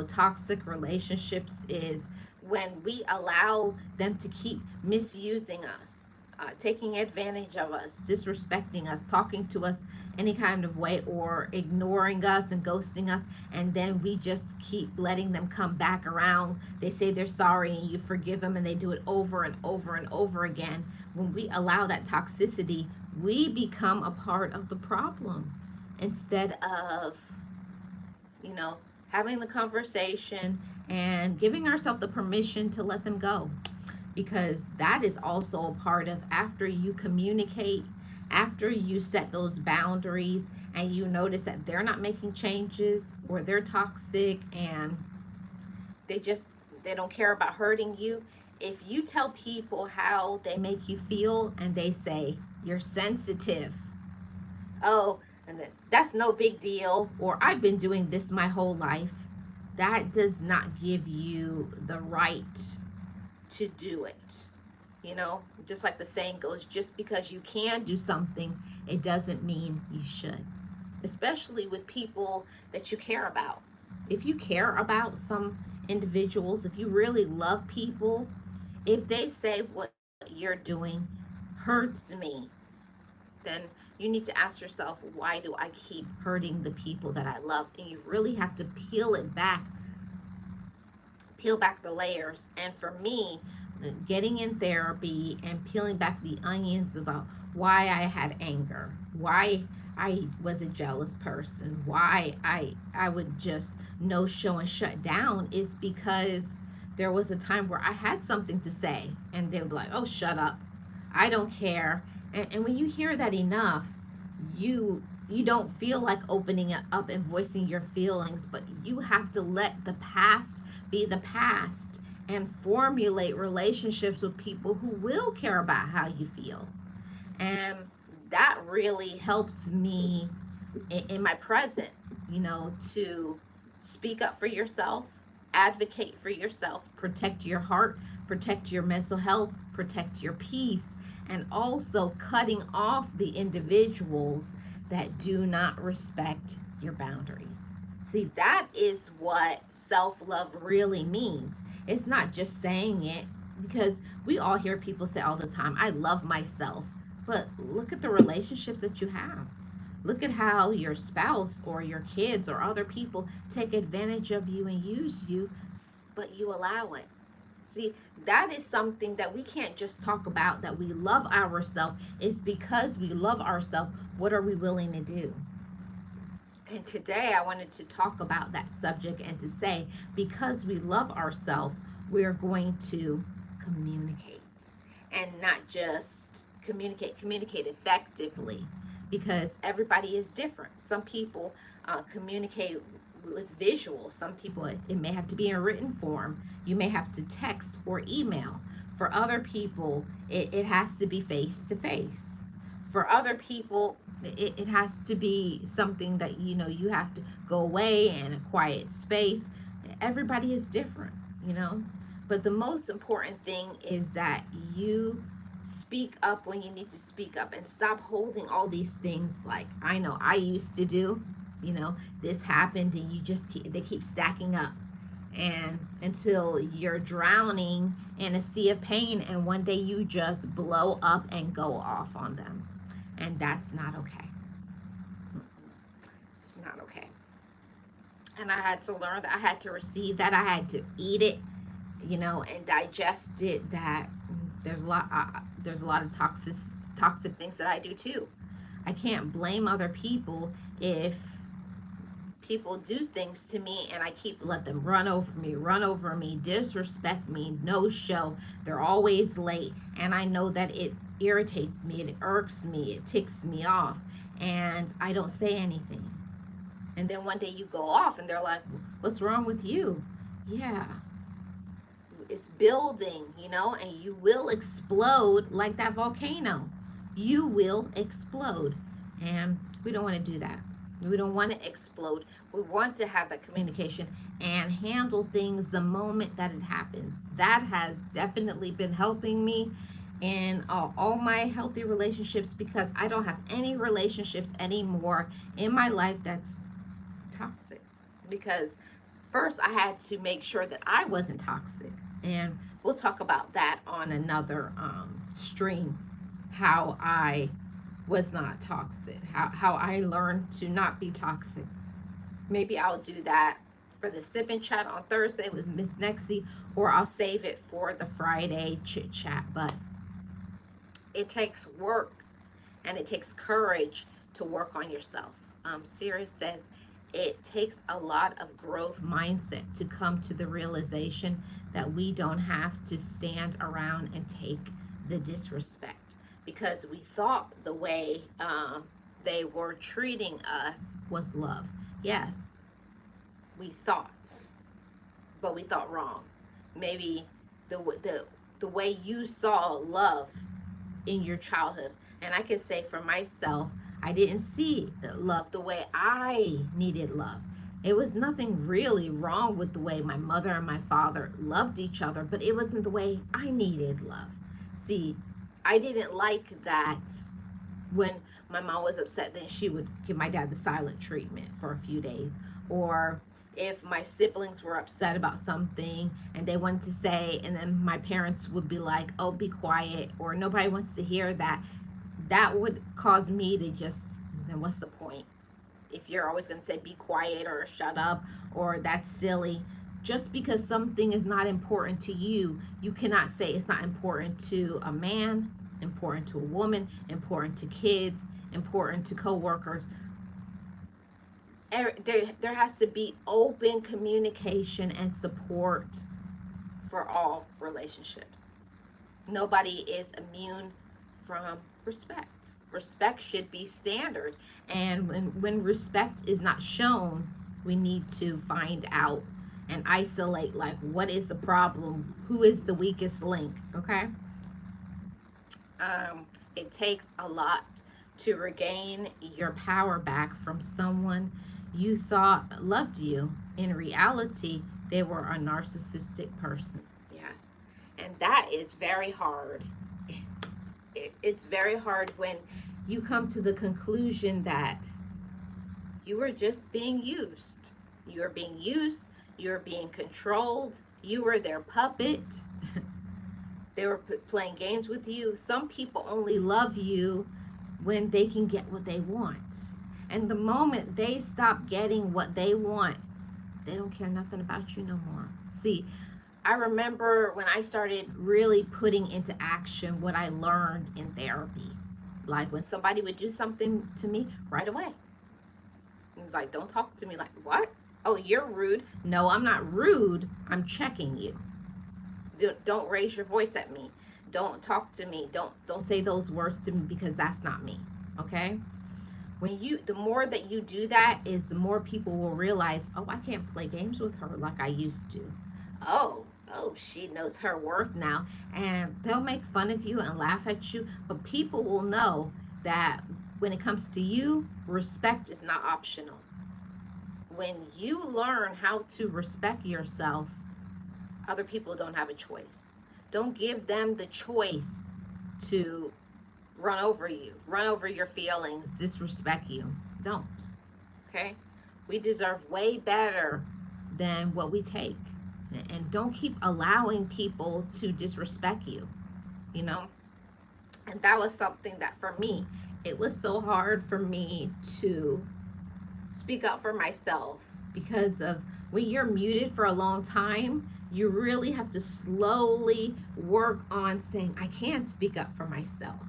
S1: toxic relationships is when we allow them to keep misusing us, taking advantage of us, disrespecting us, talking to us any kind of way, or ignoring us and ghosting us, and then we just keep letting them come back around. They say they're sorry and you forgive them, and they do it over and over and over again. When we allow that toxicity, we become a part of the problem instead of, you know, having the conversation and giving ourselves the permission to let them go. Because that is also a part of after you communicate, after you set those boundaries and you notice that they're not making changes or they're toxic and they just they don't care about hurting you. If you tell people how they make you feel and they say, you're sensitive. Oh, and then that's no big deal, or I've been doing this my whole life. That does not give you the right to do it. You know, just like the saying goes, just because you can do something, it doesn't mean you should, especially with people that you care about. If you care about some individuals, if you really love people, if they say what you're doing hurts me, then you need to ask yourself, why do I keep hurting the people that I love? And you really have to peel back the layers. And for me, getting in therapy and peeling back the onions about why I had anger, why I was a jealous person, why I would just no show and shut down, is because there was a time where I had something to say and they would be like, "Oh, shut up. I don't care." And when you hear that enough, you don't feel like opening it up and voicing your feelings, but you have to let the past be the past and formulate relationships with people who will care about how you feel. And that really helped me in my present, to speak up for yourself, advocate for yourself, protect your heart, protect your mental health, protect your peace, and also cutting off the individuals that do not respect your boundaries. See, that is what self love really means. It's not just saying it, because we all hear people say all the time, I love myself. But look at the relationships that you have. Look at how your spouse or your kids or other people take advantage of you and use you, but you allow it. See, that is something that we can't just talk about, that we love ourselves. It's because we love ourselves. What are we willing to do? And today I wanted to talk about that subject and to say, because we love ourselves, we're going to communicate, and not just communicate effectively, because everybody is different. Some people communicate with visual, some people it may have to be in written form. You may have to text or email. For other people, it has to be face to face. For other people, it has to be something that you have to go away in a quiet space. Everybody is different, you know but the most important thing is that you speak up when you need to speak up, and stop holding all these things, like I know I used to do. This happened, and they keep stacking up, and until you're drowning in a sea of pain, and one day you just blow up and go off on them. And that's not okay. It's not okay. And I had to learn that. I had to receive that. I had to eat it, and digest it. That there's a lot of toxic things that I do too. I can't blame other people if people do things to me and I keep let them run over me, disrespect me, no show. They're always late, and I know that it irritates me, it irks me, it ticks me off, and I don't say anything. And then one day you go off and they're like, "What's wrong with you?" Yeah, it's building, and you will explode like that volcano. You will explode. And we don't want to do that. We don't want to explode. We want to have that communication and handle things the moment that it happens. That has definitely been helping me in all my healthy relationships, because I don't have any relationships anymore in my life that's toxic. Because first I had to make sure that I wasn't toxic. And we'll talk about that on another stream, how I was not toxic, how I learned to not be toxic. Maybe I'll do that for the sip and chat on Thursday with Miss Nexie, or I'll save it for the Friday chit chat. But it takes work, and it takes courage to work on yourself. Sirius says it takes a lot of growth mindset to come to the realization that we don't have to stand around and take the disrespect, because we thought the way they were treating us was love. Yes, we thought, but we thought wrong. Maybe the the way you saw love in your childhood, And I can say for myself, I didn't see love the way I needed love. It was nothing really wrong with the way my mother and my father loved each other, but it wasn't the way I needed love. See, I didn't like that when my mom was upset, then she would give my dad the silent treatment for a few days. Or if my siblings were upset about something and they wanted to say, and then my parents would be like, oh, be quiet, or nobody wants to hear that, that would cause me to just, then what's the point? If you're always going to say be quiet or shut up or that's silly, just because something is not important to you, you cannot say it's not important to a man, important to a woman, important to kids, important to coworkers. There has to be open communication and support for all relationships. Nobody is immune from respect. Respect should be standard. And when respect is not shown, we need to find out and isolate, like, what is the problem? Who is the weakest link? Okay. It takes a lot to regain your power back from someone you thought loved you. In reality, they were a narcissistic person. Yes. And that is very hard. It's very hard when you come to the conclusion that you were just being used. You were being used, you were being controlled, you were their puppet. They were playing games with you. Some people only love you when they can get what they want. And the moment they stop getting what they want, they don't care nothing about you no more. See, I remember when I started really putting into action what I learned in therapy. Like when somebody would do something to me right away. It's like, don't talk to me like, what? Oh, you're rude. No, I'm not rude. I'm checking you. Don't raise your voice at me. Don't talk to me. Don't say those words to me because that's not me. Okay? When you the more that you do that is the more people will realize, oh, I can't play games with her like I used to. Oh, oh, she knows her worth now. And they'll make fun of you and laugh at you, but people will know that when it comes to you, respect is not optional. When you learn how to respect yourself, other people don't have a choice. Don't give them the choice to run over you, run over your feelings, disrespect you. Don't. Okay? We deserve way better than what we take. And don't keep allowing people to disrespect you, you know? And that was something that for me, it was so hard for me to speak up for myself because of when you're muted for a long time, you really have to slowly work on saying, I can speak up for myself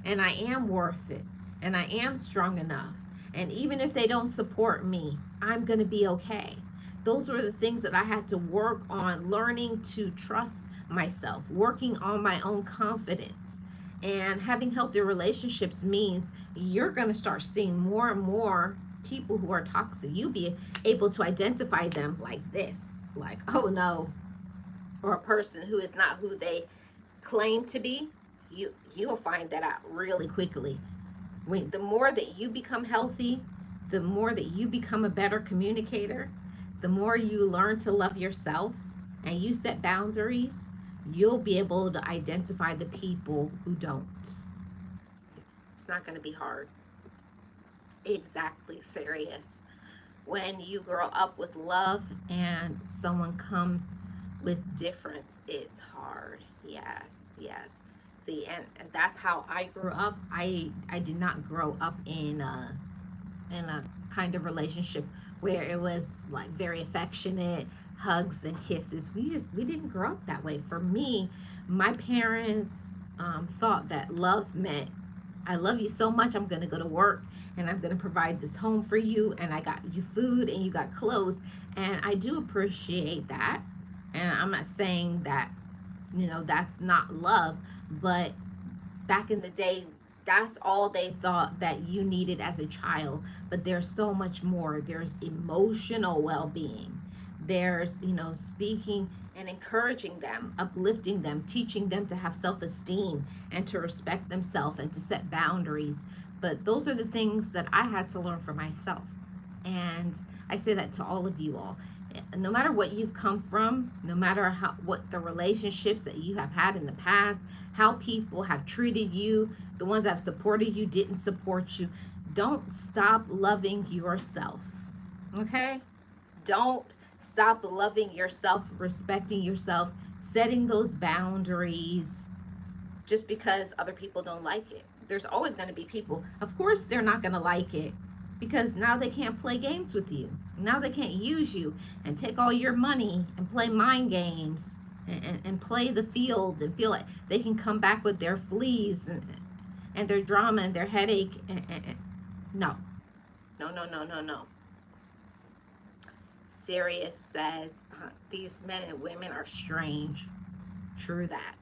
S1: and I am worth it and I am strong enough. And even if they don't support me, I'm going to be okay. Those were the things that I had to work on, learning to trust myself, working on my own confidence. And having healthy relationships means you're going to start seeing more and more people who are toxic. You'll be able to identify them like this, like, oh no, or a person who is not who they claim to be. You'll find that out really quickly. When the more that you become healthy, the more that you become a better communicator, the more you learn to love yourself and you set boundaries, you'll be able to identify the people who don't. It's not going to be hard. Exactly, serious. When you grow up with love and someone comes with difference, it's hard. Yes, yes. See, and that's how I grew up. I did not grow up in a kind of relationship where it was like very affectionate, hugs and kisses. We didn't grow up that way. For me, my parents thought that love meant I love you so much. I'm going to go to work and I'm going to provide this home for you. And I got you food and you got clothes. And I do appreciate that. And I'm not saying that, that's not love. But back in the day, that's all they thought that you needed as a child. But there's so much more. There's emotional well being. There's, speaking. and encouraging them, uplifting them, teaching them to have self esteem and to respect themselves and to set boundaries. But those are the things that I had to learn for myself. And I say that to all of you all. No matter what you've come from, no matter what the relationships that you have had in the past, how people have treated you, the ones that have supported you didn't support you, don't stop loving yourself. Okay? Don't stop loving yourself, respecting yourself, setting those boundaries just because other people don't like it. There's always going to be people, of course, they're not going to like it because now they can't play games with you. Now they can't use you and take all your money and play mind games and play the field and feel like they can come back with their fleas and their drama and their headache. No, no, no, no, no, no. Sirius says these men and women are strange. True that.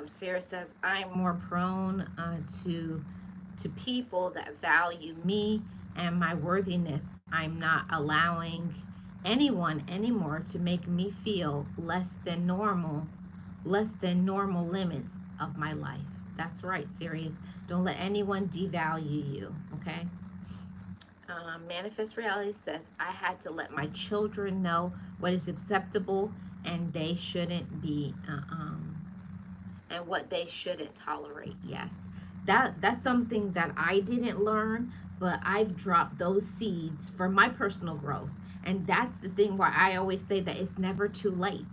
S1: Sarah says I'm more prone to people that value me and my worthiness. I'm not allowing anyone anymore to make me feel less than normal limits of my life. That's right, Sirius. Don't let anyone devalue you. Okay. Manifest Reality says, I had to let my children know what is acceptable and they shouldn't be, and what they shouldn't tolerate. Yes, that's something that I didn't learn, but I've dropped those seeds for my personal growth. And that's the thing why I always say that it's never too late.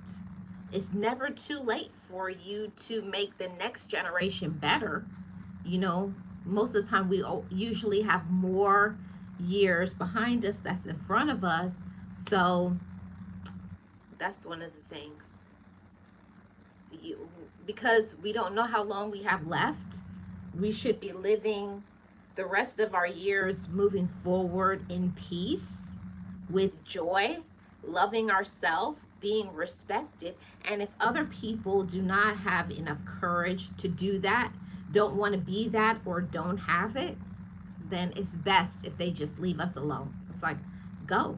S1: It's never too late for you to make the next generation better. You know, most of the time we usually have more years behind us that's in front of us. So that's one of the things. You, because we don't know how long we have left, we should be living the rest of our years moving forward in peace, with joy, loving ourselves, being respected. And if other people do not have enough courage to do that, don't want to be that, or don't have it, then it's best if they just leave us alone. It's like, go,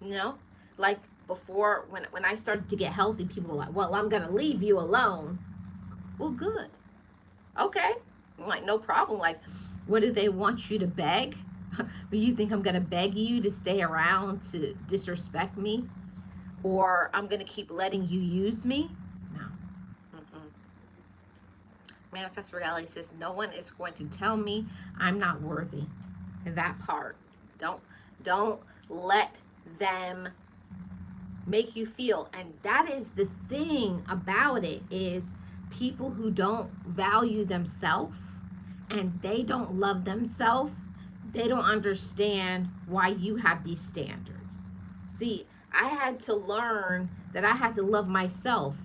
S1: you know? Like before, when I started to get healthy, people were like, well, I'm going to leave you alone. Well, good. Okay. I'm like, no problem. Like, what do they want you to beg? You think I'm going to beg you to stay around to disrespect me? Or I'm going to keep letting you use me? No. Mm-mm. Manifest Reality says, no one is going to tell me I'm not worthy. That part. Don't don't let them make you feel. And that is the thing about it, is people who don't value themselves and they don't love themselves, they don't understand why you have these standards. See, I had to learn that I had to love myself,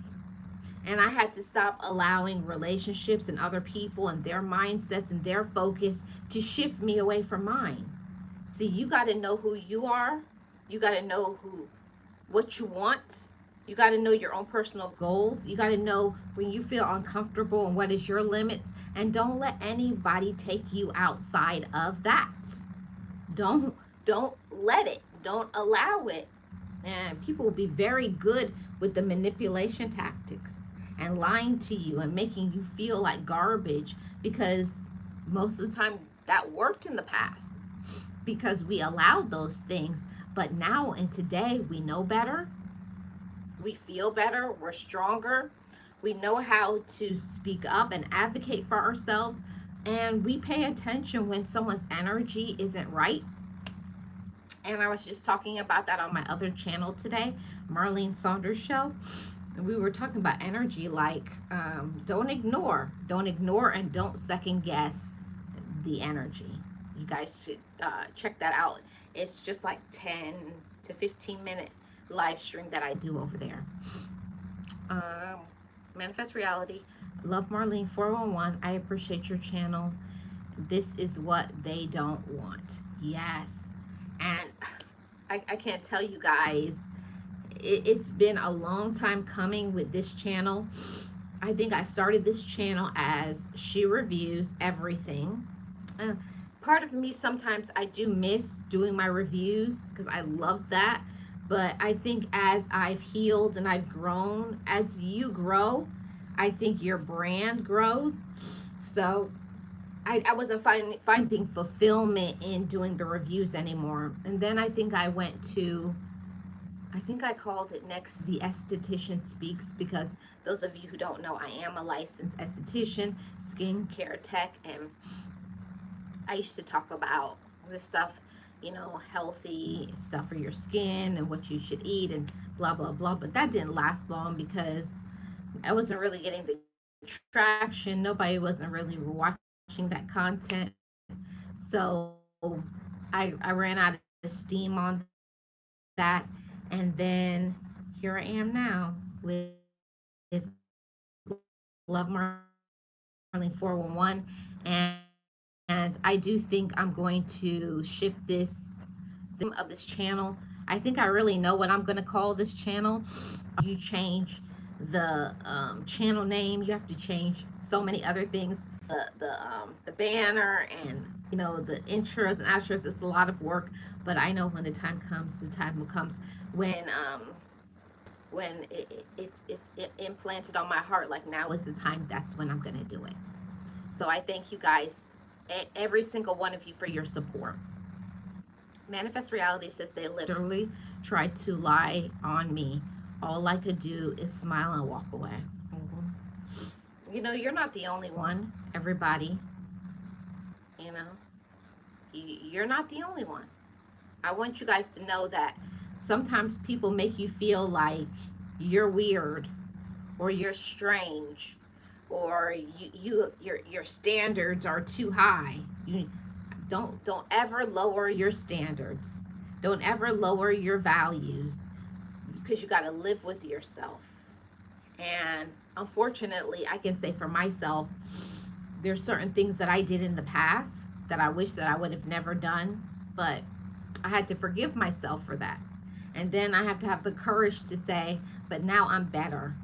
S1: and I had to stop allowing relationships and other people and their mindsets and their focus to shift me away from mine. See, you got to know who you are. You got to know what you want. You got to know your own personal goals. You got to know when you feel uncomfortable and what is your limits. And don't let anybody take you outside of that. Don't don't let it. Don't allow it. And people will be very good with the manipulation tactics and lying to you and making you feel like garbage, because most of the time that worked in the past because we allowed those things. But now and today, we know better. We feel better. We're stronger. We know how to speak up and advocate for ourselves. And we pay attention when someone's energy isn't right. And I was just talking about that on my other channel today, Marlene Saunders Show. And we were talking about energy, like don't ignore, and don't second guess the energy. You guys should check that out. It's just like 10 to 15 minute live stream that I do over there. Um, Manifest Reality. Love Marlene 411. I appreciate your channel. This is what they don't want. Yes. And I can't tell you guys, it's been a long time coming with this channel. I think I started this channel as she reviews everything. Uh, Part of me, sometimes I do miss doing my reviews because I love that. But I think as I've healed and I've grown, as you grow, I think your brand grows. So I wasn't finding fulfillment in doing the reviews anymore. And then I think I went to, I think I called it next The Esthetician Speaks, because those of you who don't know, I am a licensed esthetician, skincare tech, and I used to talk about this stuff, healthy stuff for your skin and what you should eat and blah, blah, blah. But that didn't last long because I wasn't really getting the traction. Nobody wasn't really watching that content. So I ran out of steam on that. And then here I am now with Love Marlene 411. And I do think I'm going to shift the name of this channel. I think I really know what I'm going to call this channel. You have to change the channel name. You have to change so many other things. The banner and the intros and outros. It's a lot of work, but I know when the time comes, the time will comes when it's implanted on my heart. Like, now is the time. That's when I'm gonna do it. So I thank you guys, every single one of you, for your support. Manifest Reality says they literally tried to lie on me. All I could do is smile and walk away. You're not the only one, everybody. You know, you're not the only one. I want you guys to know that sometimes people make you feel like you're weird or you're strange or your standards are too high. You don't ever lower your standards. Don't ever lower your values, because you got to live with yourself. And unfortunately, I can say for myself, there's certain things that I did in the past that I wish that I would have never done, but I had to forgive myself for that. And then I have to have the courage to say, but now I'm better,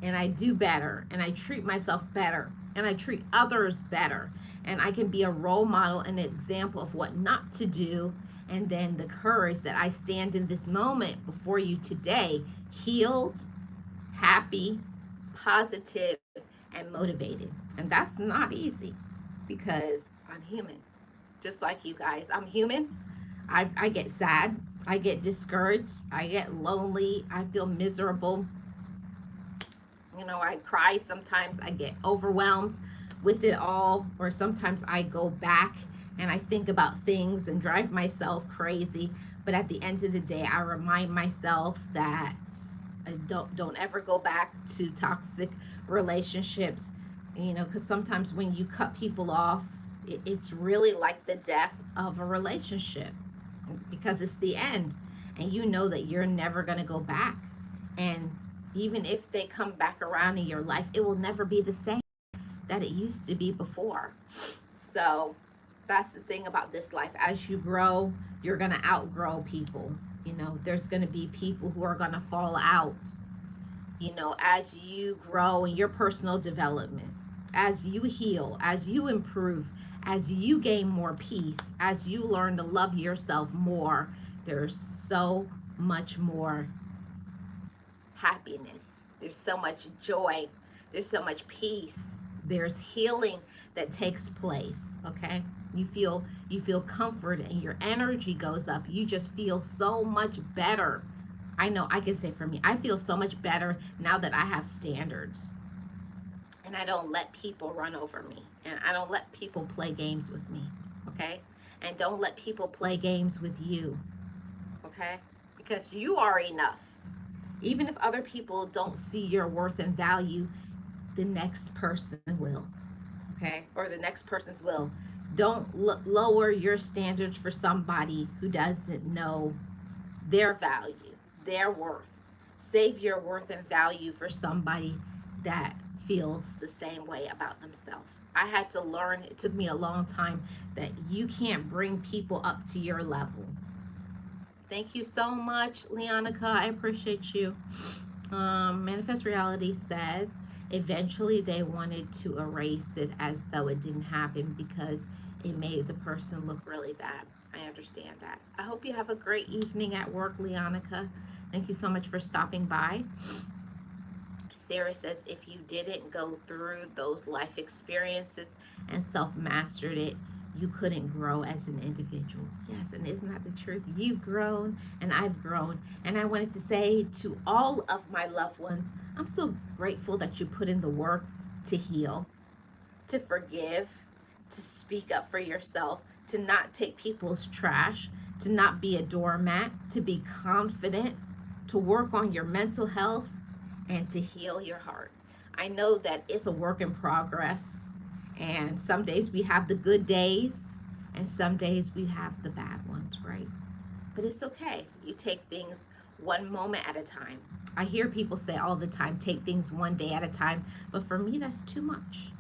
S1: and I do better, and I treat myself better, and I treat others better, and I can be a role model and an example of what not to do. And then the courage that I stand in this moment before you today, healed, happy, positive, and motivated. And that's not easy, because I'm human, just like you guys. I'm human. I get sad. I get discouraged. I get lonely. I feel miserable. I cry sometimes. I get overwhelmed with it all. Or sometimes I go back and I think about things and drive myself crazy. But at the end of the day, I remind myself that don't ever go back to toxic relationships. Because sometimes when you cut people off, it's really like the death of a relationship, because it's the end, and you know that you're never going to go back. And even if they come back around in your life, it will never be the same that it used to be before. So that's the thing about this life. As you grow, you're going to outgrow people. There's going to be people who are going to fall out, as you grow in your personal development, as you heal, as you improve, as you gain more peace, as you learn to love yourself more. There's so much more happiness. There's so much joy. There's so much peace. There's healing that takes place, okay? You feel comfort and your energy goes up. You just feel so much better. I know I can say for me, I feel so much better now that I have standards. And I don't let people run over me. And I don't let people play games with me, okay? And don't let people play games with you, okay? Because you are enough. Even if other people don't see your worth and value, the next person will, okay? Or the next person's will. Don't lower your standards for somebody who doesn't know their value, their worth. Save your worth and value for somebody that feels the same way about themselves. I had to learn, it took me a long time, that you can't bring people up to your level. Thank you so much, Leonica. I appreciate you. Manifest Reality says eventually they wanted to erase it as though it didn't happen because it made the person look really bad. I understand that. I hope you have a great evening at work, Leonica. Thank you so much for stopping by. Sarah says if you didn't go through those life experiences and self mastered it, you couldn't grow as an individual. Yes, and isn't that the truth? You've grown and I've grown. And I wanted to say to all of my loved ones, I'm so grateful that you put in the work to heal, to forgive, to speak up for yourself, to not take people's trash, to not be a doormat, to be confident, to work on your mental health, and to heal your heart. I know that it's a work in progress, and some days we have the good days, and some days we have the bad ones, right? But it's okay. You take things one moment at a time. I hear people say all the time, take things one day at a time, but for me, that's too much.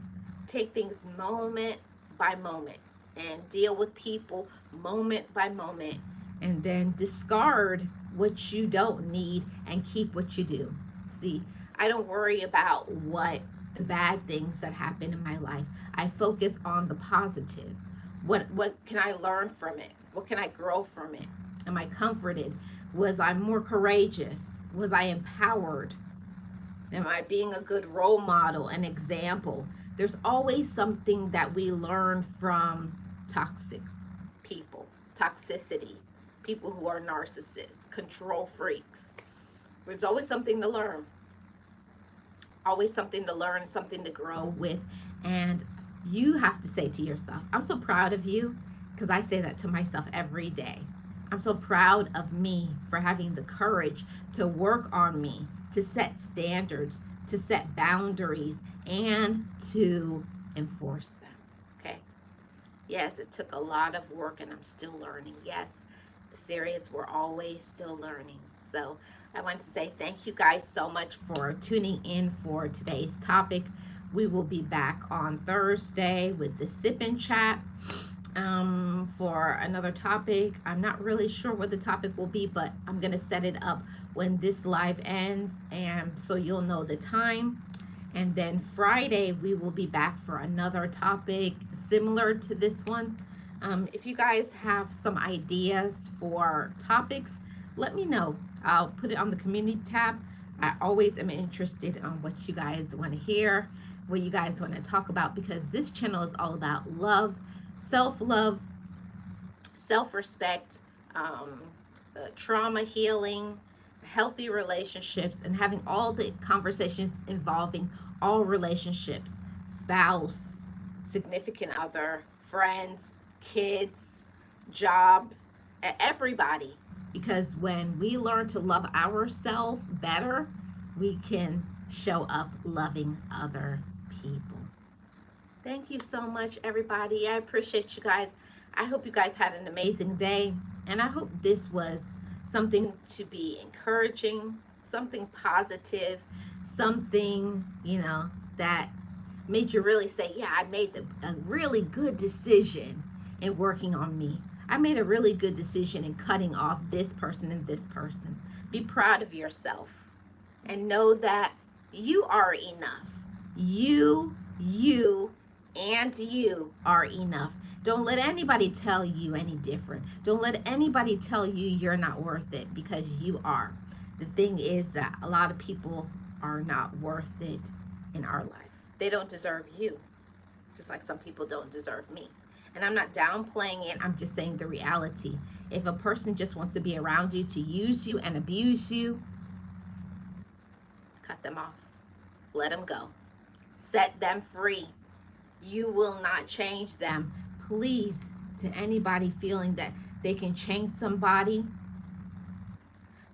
S1: Take things moment by moment and deal with people moment by moment, and then discard what you don't need and keep what you do. See, I don't worry about what the bad things that happen in my life. I focus on the positive. What can I learn from it? What can I grow from it? Am I comforted? Was I more courageous? Was I empowered? Am I being a good role model, an example? There's always something that we learn from toxic people, toxicity, people who are narcissists, control freaks. There's always something to learn, always something to learn, something to grow with. And you have to say to yourself, I'm so proud of you, because I say that to myself every day. I'm so proud of me for having the courage to work on me, to set standards, to set boundaries, and to enforce them. Okay. Yes, it took a lot of work and I'm still learning. Yes, serious, we're always still learning. So I want to say thank you guys so much for tuning in for today's topic. We will be back on Thursday with the sip and chat for another topic. I'm not really sure what the topic will be, but I'm going to set it up when this live ends, and so you'll know the time. And then Friday, we will be back for another topic similar to this one. If you guys have some ideas for topics, let me know. I'll put it on the community tab. I always am interested on what you guys want to hear, what you guys want to talk about, because this channel is all about love, self respect, um, trauma healing, healthy relationships, and having all the conversations involving all relationships: spouse, significant other, friends, kids, job, everybody. Because when we learn to love ourselves better, we can show up loving other people. Thank you so much, everybody. I appreciate you guys. I hope you guys had an amazing day. And I hope this was something to be encouraging, something positive, something, that made you really say, yeah, I made a really good decision in working on me. I made a really good decision in cutting off this person and this person. Be proud of yourself and know that you are enough. You, and you are enough. Don't let anybody tell you any different. Don't let anybody tell you you're not worth it, because you are. The thing is that a lot of people are not worth it in our life. They don't deserve you, just like some people don't deserve me. And I'm not downplaying it, I'm just saying the reality. If a person just wants to be around you to use you and abuse you, cut them off. Let them go. Set them free. You will not change them. Please, to anybody feeling that they can change somebody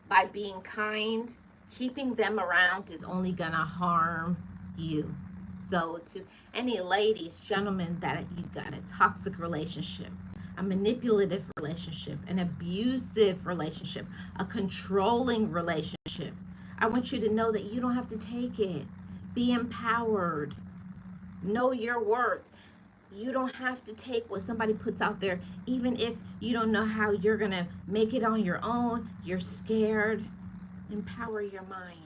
S1: by being kind, keeping them around is only going to harm you. So, to any ladies, gentlemen, that you got a toxic relationship, a manipulative relationship, an abusive relationship, a controlling relationship, I want you to know that you don't have to take it. Be empowered. Know your worth. You don't have to take what somebody puts out there, even if you don't know how you're going to make it on your own. You're scared. Empower your mind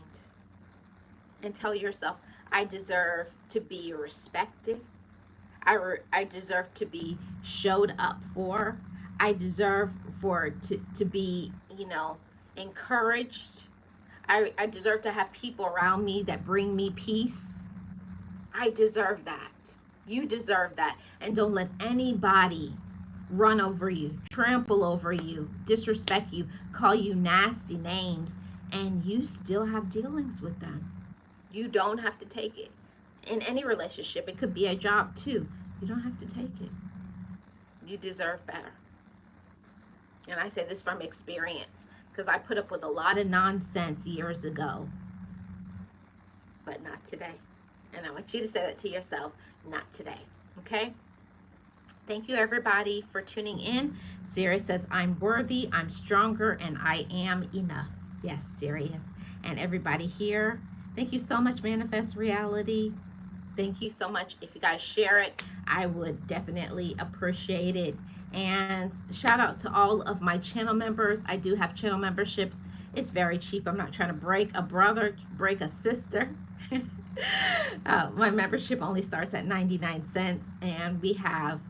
S1: and tell yourself, I deserve to be respected. I deserve to be showed up for. I deserve to be, encouraged. I deserve to have people around me that bring me peace. I deserve that. You deserve that. And don't let anybody run over you, trample over you, disrespect you, call you nasty names, and you still have dealings with them. You don't have to take it. In any relationship, it could be a job too. You don't have to take it. You deserve better. And I say this from experience because I put up with a lot of nonsense years ago, but not today. And I want you to say that to yourself, not today. Okay? Thank you, everybody, for tuning in. Siri says, I'm worthy, I'm stronger, and I am enough. Yes, Sirius. And everybody here, thank you so much, Manifest Reality. Thank you so much. If you guys share it, I would definitely appreciate it. And shout out to all of my channel members. I do have channel memberships. It's very cheap. I'm not trying to break a brother, break a sister. My membership only starts at 99 cents, and we have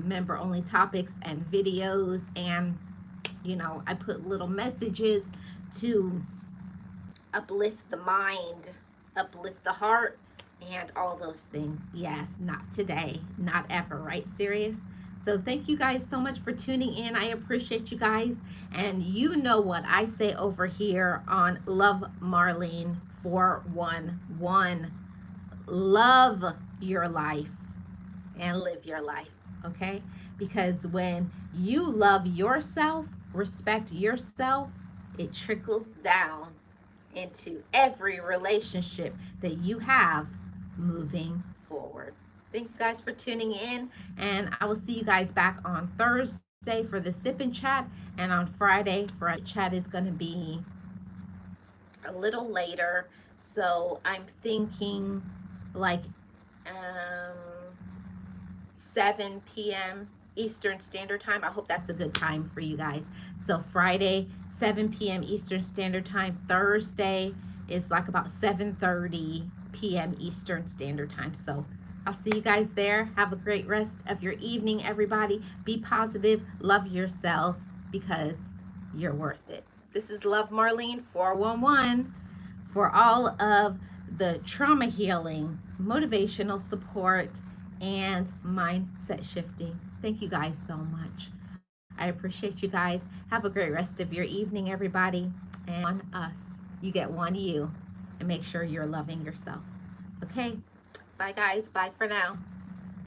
S1: member only topics and videos. And, I put little messages to uplift the mind, uplift the heart, and all those things. Yes, not today, not ever, right? Serious? So thank you guys so much for tuning in. I appreciate you guys. And you know what I say over here on Love Marlene 411. Love your life and live your life, okay? Because when you love yourself, respect yourself, it trickles down into every relationship that you have moving forward. Thank you guys for tuning in, and I will see you guys back on Thursday for the sip and chat, and on Friday for our chit chat is going to be a little later. So I'm thinking like um, 7 p.m. Eastern Standard Time. I hope that's a good time for you guys. So Friday, 7 p.m. Eastern Standard Time. Thursday is like about 7:30 p.m. Eastern Standard Time. So I'll see you guys there. Have a great rest of your evening, everybody. Be positive. Love yourself because you're worth it. This is Love Marlene 411 for all of the trauma healing, motivational support, and mindset shifting. Thank you guys so much. I appreciate you guys. Have a great rest of your evening, everybody. And one us. You get one you. And make sure you're loving yourself. Okay? Bye, guys. Bye for now.